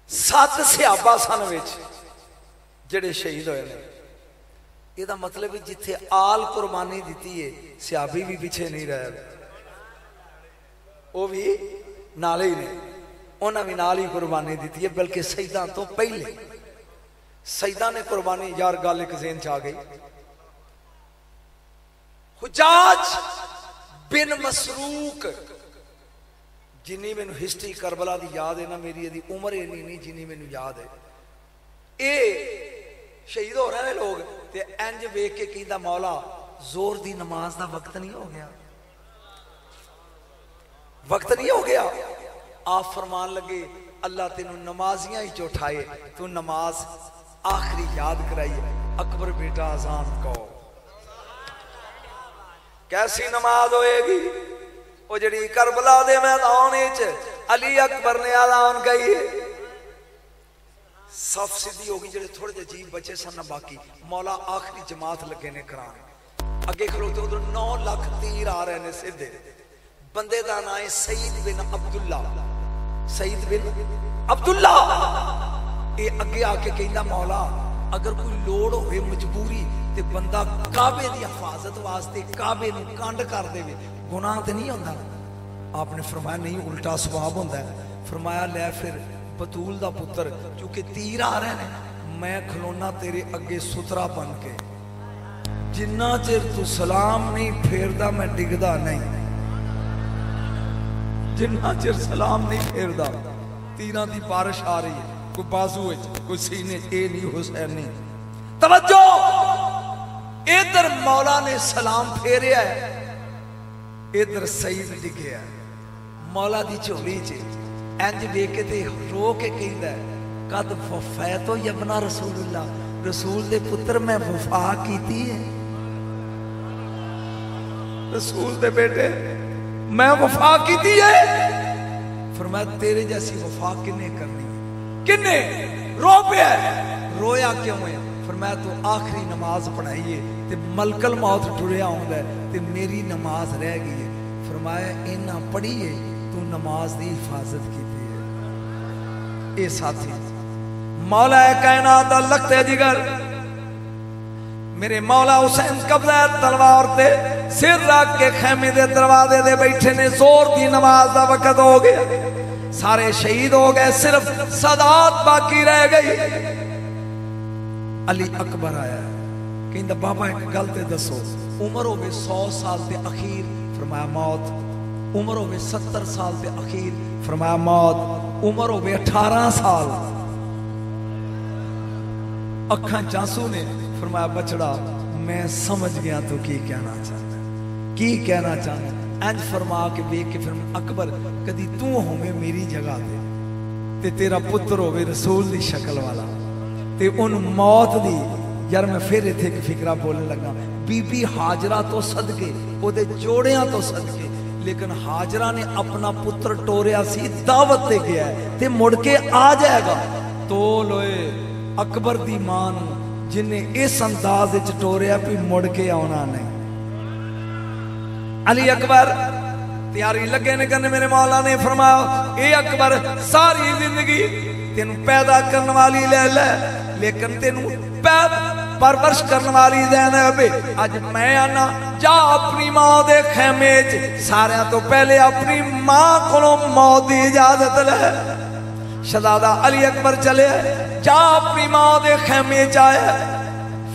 7 صحابہ سن وچ جڑے شہید ہوئے نے. یہ دا مطلب ہے جتھے آل قربانی دیتی ہے صحابی بھی پیچھے نہیں رہے, وہ بھی نالے ہی نے, انہاں بھی نال ہی قربانی دیتی ہے. بلکہ سیدہ تو پہلے سیدہ نے قربانی, یار گل ایک ذہن چ آ گئی. حجاج بن مسروق, جنی میں ہسٹری کربلا دی یاد ہے نا, میری دی عمر اینی نہیں جنی میں یاد ہے. اے شہید ہو رہے ہیں لوگ تے انج ویکھ کے کہندا مولا زور دی نماز دا وقت نہیں ہو گیا, وقت نہیں ہو گیا. آپ فرمان لگے اللہ تینوں نمازیاں ہی چوٹھائے, تو نماز آخری یاد کرائی. اکبر بیٹا اذان کہو. کیسی نماز ہوئے گی وہ جڑی کربلا دے میدان وچ علی اکبر نے اذان کہی, صف سیدھی ہوگی. جڑے تھوڑے جے عجیب بچے سن باقی مولا آخری جماعت لگے نے کران. اگے کھلوتے ادھر 9 لاکھ تیر آ رہے نے سیدھے. بندے دا نام ہے سعید بن عبداللہ, سعید بن عبداللہ. اے اگے آ کے کہندا مولا اگر کوئی لوڑ ہوئے مجبوری تے بندہ کعبے دی حفاظت واسطے کعبے نو کانڈ کر دے, گناہ تے نہیں ہوندا. آپ نے فرمایا نہیں, الٹا ثواب ہوندا ہے. فرمایا لے پھر بطول دا پتر, چونکہ تیر آ رہے ہیں, میں کھلونا تیرے اگے سترا بن کے, جنہ چر تو سلام نہیں پھیردا میں ڈگدا نہیں, جنہ چر سلام نہیں پھیردا. تیران دی بارش آ رہی ہے, کوئی بازو ہے کوئی سینے, اے نہیں حسین نہیں. توجہ, ادھر مولا نے سلام پھیریا ہے, ادھر سعید ڈگیا ہے. مولا دی چولی چے انج دیکھ کے تے رو کے کہندا ہے قد وفیتو یبنا رسول اللہ, رسول دے پتر میں وفا کیتی ہے, رسول دے بیٹے میں وفا کیتی ہے. فرمایا تیرے جیسی وفا کنے کرنی ہے, کنے رو پیا ہے, رویا کیوں ہے؟ فرمایا تو آخری نماز پڑھائیے تے ملک الموت ٹریا ہوندا ہے تے میری نماز رہ گئی ہے. فرمایا اینا پڑھیے تو نماز دی حفاظت کیتی ہے. اے ساتھی مولا کائنات دا لگتے جگر, میرے مولا حسین قبضہ تلوار تے سر رکھ کے خیمے دے دروازے دے بیٹھے نے. زور دی نماز دا وقت ہو گیا, سارے شہید ہو گئے, صرف صدات باقی رہ گئی. علی اکبر آیا, کہندا بابا ایک گل تے دسو, عمر ہوئے 100 سال تے اخیر, فرمایا موت. عمر ہوئے 70 سال تے اخیر, فرمایا موت. عمر ہوئے 18 سال, اکھاں چانسو نے. فرمایا بچڑا میں سمجھ گیا تو کی کہنا چاہتا, کی کہنا چاہتا. انج فرما کے بیک کے فرمایا اکبر کدی تو ہوئے میری جگہ تے تیرا پتر ہوئے رسول دی شکل والا تے ان موت دی. یار میں پھر ایتھے ایک فکرہ بولنے لگا, بی بی حاجرہ تو صدقے او دے جوڑیاں تو صدقے, لیکن حاجرہ نے اپنا پتر ٹوریا سی, دعوت دے گیا ہے تے مڑ کے آ جائے گا. تو لوئے اکبر دی مان جن نے اس انداز وچ ٹوریا پی مڑ کے آنا نہیں. علی اکبر تیاری لگے نے کرنے. میرے مولا نے فرمایا اے اکبر ساری زندگی تینوں پیدا کرنے والی لے لے, لیکن تینوں پرورش کرنے والی زینب. اج میں آنا جا اپنی ماں دے خیمے چ, سارے تو پہلے اپنی ماں کو موت دی اجازت لے. شہزادہ علی اکبر چلے, جا اپنی ماں دے خیمے چاہے.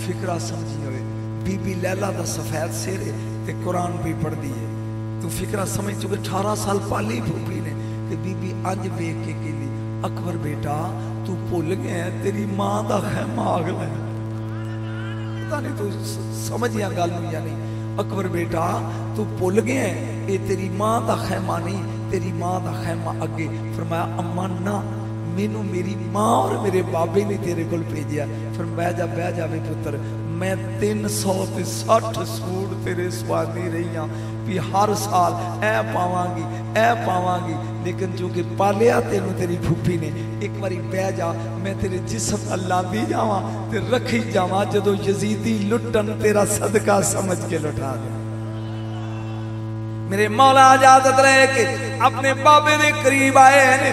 فکرہ سمجھی ہوئے, بی بی لیلہ دا سفید سیرے تے قرآن بھی پڑھ دیئے. تو فکرہ سمجھ چکے 18 سال پالی بھوپی نے, کہ بی بی انج بیک کے لی اکبر بیٹا تو بھول گئے تیری ماں دا خیمہ آگ لے. پتہ نہیں تو سمجھیا گل نہیں یا نہیں. اکبر بیٹا تو بھول گئے اے تیری ماں دا خیمہ نہیں, تیری ماں دا خیمہ اگے. فرمایا اما نا مینوں میری ماں اور میرے بابے نے تیرے کول بھیجیا. فرمایا بہ جا وے پتر, میں 360 سوٹ تیرے سوانی رہی ہاں بھی ہر سال اے پاواں گی, لیکن جو کہ پالیا تینوں تیری پھوپھی نے. ایک باری بہ جا, میں تیرے جسم اللہ دی جاواں تے رکھی جاواں, جدو یزیدی لٹن تیرا صدقہ سمجھ کے لٹا دے. میرے مولا اجازت رہے کہ اپنے بابے دے قریب آئے ہیں,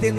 3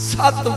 7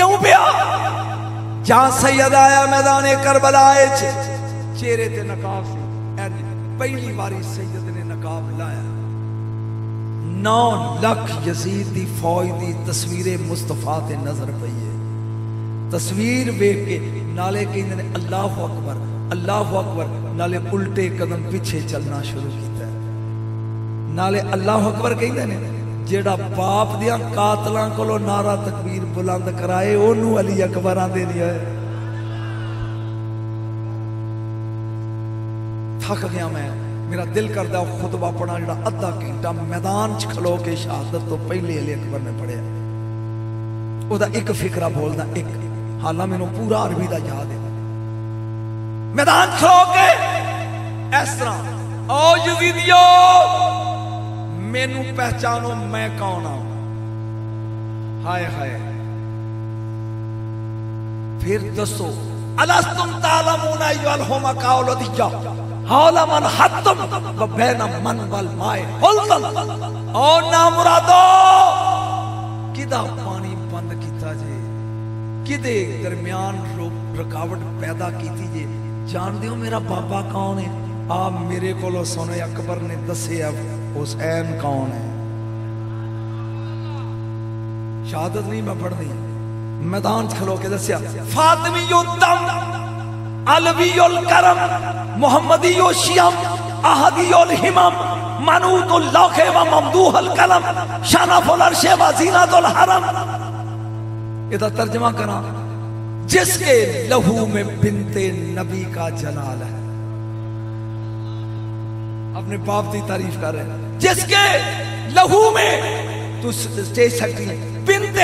کیوں پیا جہاں سید آیا میدان کربلا چہرے تے نقاب سی پہلی باری سید نے نقاب لایا 9 لاکھ یزید دی فوج دی تصویر مصطفیٰ تے نظر پئی ہے تصویر ویکھ کے نالے کہندے نے اللہ اکبر نالے الٹے قدم پیچھے چلنا شروع کیتا ہے نالے اللہ اکبر کہندے نے جیڑا باپ دیاں قاتلاں کولو نعرہ تکبیر بلند کرائے اونوں علی اکبر آندے نہیں ہے تھک گیا میں میرا دل کردا خطبہ پڑھنا جڑا آدھا گھنٹہ میدان چ کھلو کے شہادت تو پہلے علی اکبر نے پڑھیا او دا ایک فکرہ بولدا ایک حالہ میں پورا عربی دا یاد ہے میدان کھلو کے اس طرح او یزیدیو مینوں پہچانو میں کون ہوں ہائے ہائے پھر دسو الستم تعلمون ایھا الہما قالوا دیا حول من حتم و بین من والماء حلتن او نامرادو کدا پانی بند کیتا جے کدے درمیان رکاوٹ پیدا کیتی جے جان دیو میرا بابا کون ہے آپ میرے کولو سونے اکبر نے دسے حسین کون ہے شہادت نہیں میں پڑھ دی میدان کھلو کے دسیا فاطمی الدم علوی الکرم محمدی الشیام احدی الہمم منوط اللوخ و ممدوح القلم شرف العرش و زینت الحرم ادھا ترجمہ کرنا جس کے لہو میں بنت نبی کا جلال ہے اپنے باپ دی تعریف کر رہے ہیں جس کے لہو میں تو سٹیج سکتی بنت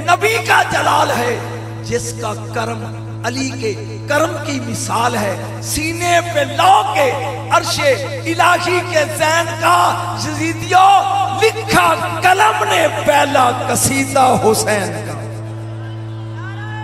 نبی کا جلال ہے جس کا کرم علی کے کرم کی مثال ہے سینے پہ لو کے عرش الہی کے زین کا یزیدیوں لکھا قلم نے پہلا قصیدہ حسین کا